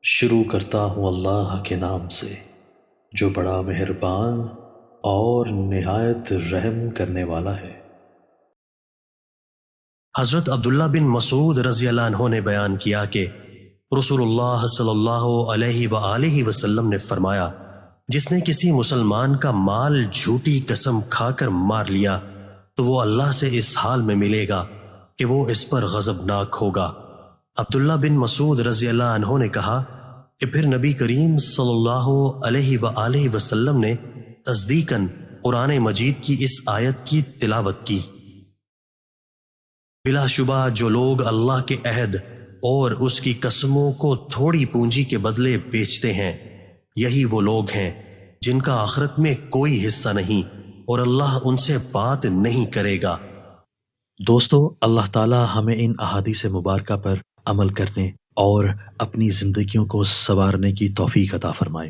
شروع کرتا ہوں اللہ کے نام سے جو بڑا مہربان اور نہایت رحم کرنے والا ہے۔ حضرت عبداللہ بن مسعود رضی اللہ عنہ نے بیان کیا کہ رسول اللہ صلی اللہ علیہ وآلہ وسلم نے فرمایا، جس نے کسی مسلمان کا مال جھوٹی قسم کھا کر مار لیا تو وہ اللہ سے اس حال میں ملے گا کہ وہ اس پر غضبناک ہوگا۔ عبداللہ بن مسعود رضی اللہ عنہ نے کہا کہ پھر نبی کریم صلی اللہ علیہ وآلہ وسلم نے تصدیقاً قرآن مجید کی اس آیت کی تلاوت کی۔ بلا شبہ جو لوگ اللہ کے عہد اور اس کی قسموں کو تھوڑی پونجی کے بدلے بیچتے ہیں، یہی وہ لوگ ہیں جن کا آخرت میں کوئی حصہ نہیں اور اللہ ان سے بات نہیں کرے گا۔ دوستو، اللہ تعالی ہمیں ان احادیث مبارکہ پر عمل کرنے اور اپنی زندگیوں کو سنوارنے کی توفیق عطا فرمائے۔